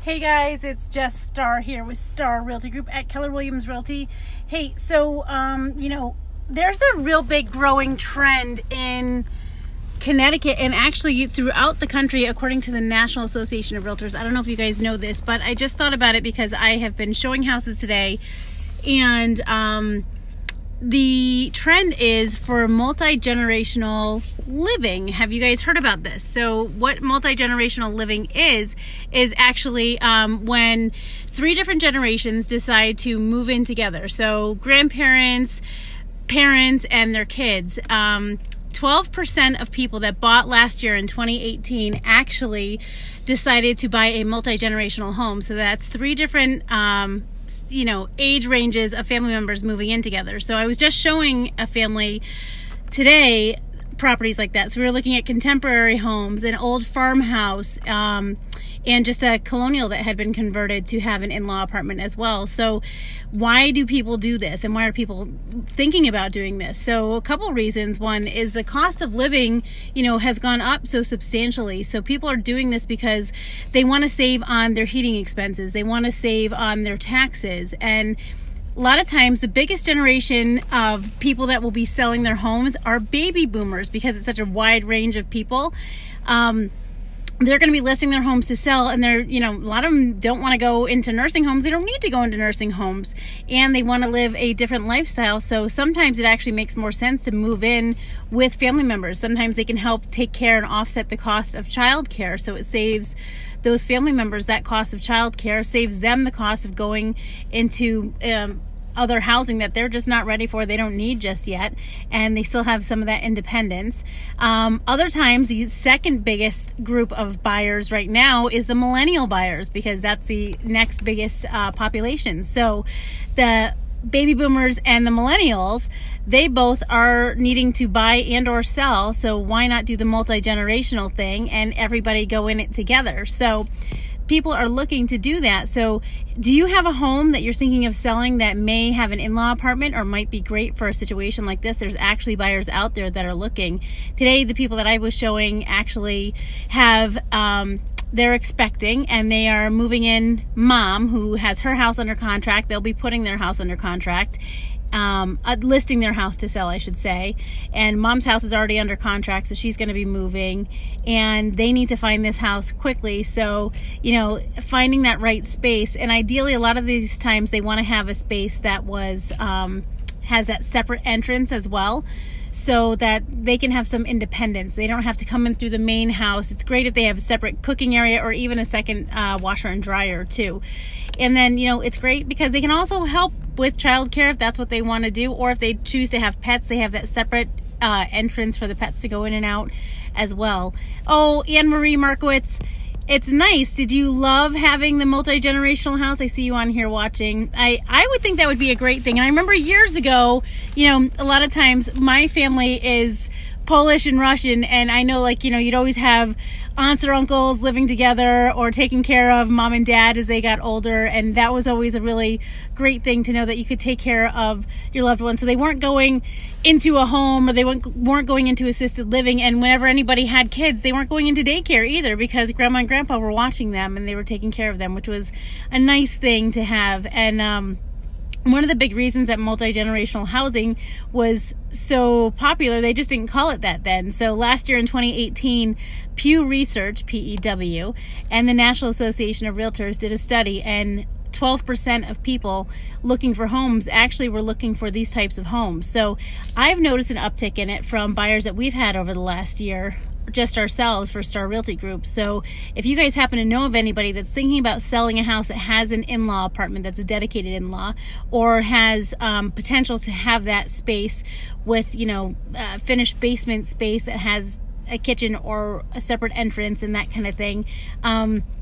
Hey guys, it's just Starr here with Starr Realty Group at Keller Williams Realty. Hey, so, there's a real big growing trend in Connecticut and actually throughout the country, according to the National Association of Realtors. I don't know if you guys know this, but I just thought about it because I have been showing houses today, and the trend is for multi-generational living. Have you guys heard about this? So what multi-generational living is actually when three different generations decide to move in together. So grandparents, parents, and their kids. 12% of people that bought last year in 2018 actually decided to buy a multi-generational home. So that's three different age ranges of family members moving in together. So I was just showing a family today properties like that. So we were looking at contemporary homes, an old farmhouse, and just a colonial that had been converted to have an in-law apartment as well. So why do people do this, and why are people thinking about doing this? So a couple reasons. One is the cost of living, has gone up so substantially. So people are doing this because they want to save on their heating expenses. They want to save on their taxes. And a lot of times the biggest generation of people that will be selling their homes are baby boomers, because it's such a wide range of people. They're going to be listing their homes to sell, and they're, a lot of them don't want to go into nursing homes. They don't need to go into nursing homes, and they want to live a different lifestyle. So sometimes it actually makes more sense to move in with family members. Sometimes they can help take care and offset the cost of childcare. So it saves those family members that cost of childcare, saves them the cost of going into other housing that they're just not ready for, they don't need just yet, and they still have some of that independence. Other times, the second biggest group of buyers right now is the millennial buyers, because that's the next biggest population. So the baby boomers and the millennials, they both are needing to buy and or sell. So why not do the multi-generational thing and everybody go in it together? So people are looking to do that. So do you have a home that you're thinking of selling that may have an in-law apartment or might be great for a situation like this? There's actually buyers out there that are looking. Today, the people that I was showing actually have, they're expecting, and they are moving in mom, who has her house under contract. They'll be putting their house under contract. Listing their house to sell, I should say, and mom's house is already under contract, so she's going to be moving, and they need to find this house quickly. So finding that right space, and ideally a lot of these times they want to have a space that was has that separate entrance as well, so that they can have some independence. They don't have to come in through the main house. It's great if they have a separate cooking area or even a second washer and dryer too. And then, it's great because they can also help with childcare if that's what they want to do, or if they choose to have pets, they have that separate entrance for the pets to go in and out as well. Oh, Anne Marie Markowitz, it's nice. Did you love having the multi-generational house? I see you on here watching. I would think that would be a great thing. And I remember years ago, a lot of times my family is Polish and Russian, and I know you'd always have aunts or uncles living together or taking care of mom and dad as they got older, and that was always a really great thing to know, that you could take care of your loved ones. So they weren't going into a home, or they weren't going into assisted living, and whenever anybody had kids, they weren't going into daycare either, because grandma and grandpa were watching them and they were taking care of them, which was a nice thing to have. And one of the big reasons that multi-generational housing was so popular, they just didn't call it that then. So last year in 2018, Pew Research, P-E-W, and the National Association of Realtors did a study, and 12% of people looking for homes actually were looking for these types of homes. So I've noticed an uptick in it from buyers that we've had over the last year, just ourselves for Starr Realty Group. So if you guys happen to know of anybody that's thinking about selling a house that has an in-law apartment, that's a dedicated in-law, or has potential to have that space with finished basement space that has a kitchen or a separate entrance and that kind of thing,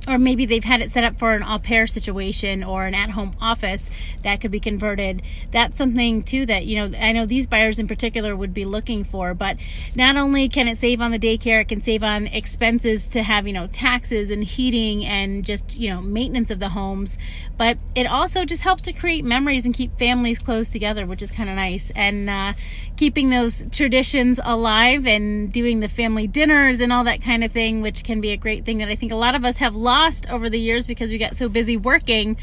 or maybe they've had it set up for an au pair situation or an at-home office that could be converted. That's something too that I know these buyers in particular would be looking for. But not only can it save on the daycare, it can save on expenses to have taxes and heating and just maintenance of the homes, but it also just helps to create memories and keep families close together, which is kind of nice, and keeping those traditions alive and doing the family family dinners and all that kind of thing, which can be a great thing that I think a lot of us have lost over the years because we got so busy working.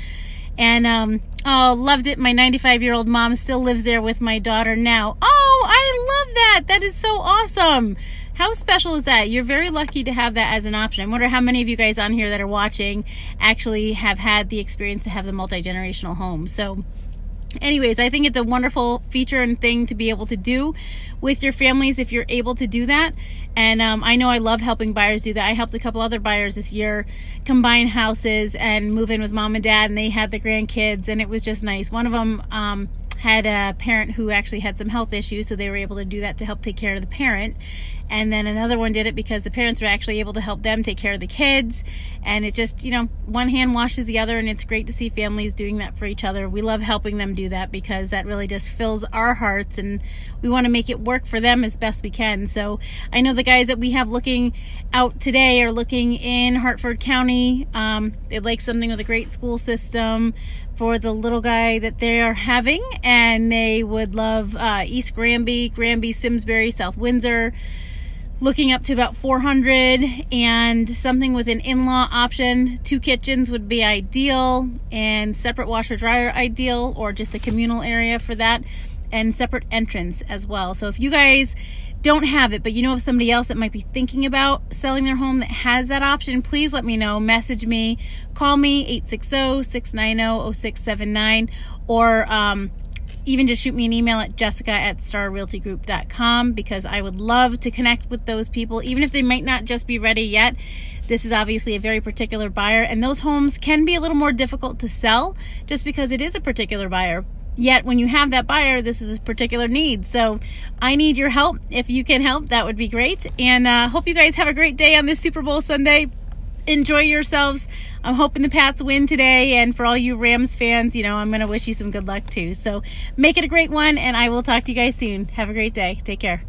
And loved it. My 95-year-old mom still lives there with my daughter now. Oh, I love that. That is so awesome. How special is that? You're very lucky to have that as an option. I wonder how many of you guys on here that are watching actually have had the experience to have the multi-generational home. So anyways, I think it's a wonderful feature and thing to be able to do with your families if you're able to do that. And I know I love helping buyers do that. I helped a couple other buyers this year combine houses and move in with mom and dad, and they had the grandkids, and it was just nice. One of them had a parent who actually had some health issues, so they were able to do that to help take care of the parent. And then another one did it because the parents were actually able to help them take care of the kids. And it just, you know, one hand washes the other, and it's great to see families doing that for each other. We love helping them do that because that really just fills our hearts, and we want to make it work for them as best we can. So I know the guys that we have looking out today are looking in Hartford County. They'd like something with a great school system for the little guy that they are having, and they would love East Granby, Simsbury, South Windsor, looking up to about 400, and something with an in-law option. 2 kitchens would be ideal, and separate washer dryer ideal, or just a communal area for that, and separate entrance as well. So if you guys don't have it, but you know of somebody else that might be thinking about selling their home that has that option, please let me know. Message me, call me 860-690-0679, or even just shoot me an email at jessica@starrealtygroup.com, because I would love to connect with those people, even if they might not just be ready yet. This is obviously a very particular buyer, and those homes can be a little more difficult to sell just because it is a particular buyer. Yet when you have that buyer, this is a particular need. So I need your help. If you can help, that would be great. And hope you guys have a great day on this Super Bowl Sunday. Enjoy yourselves. I'm hoping the Pats win today, and for all you Rams fans, you know, I'm going to wish you some good luck too. So make it a great one, and I will talk to you guys soon. Have a great day. Take care.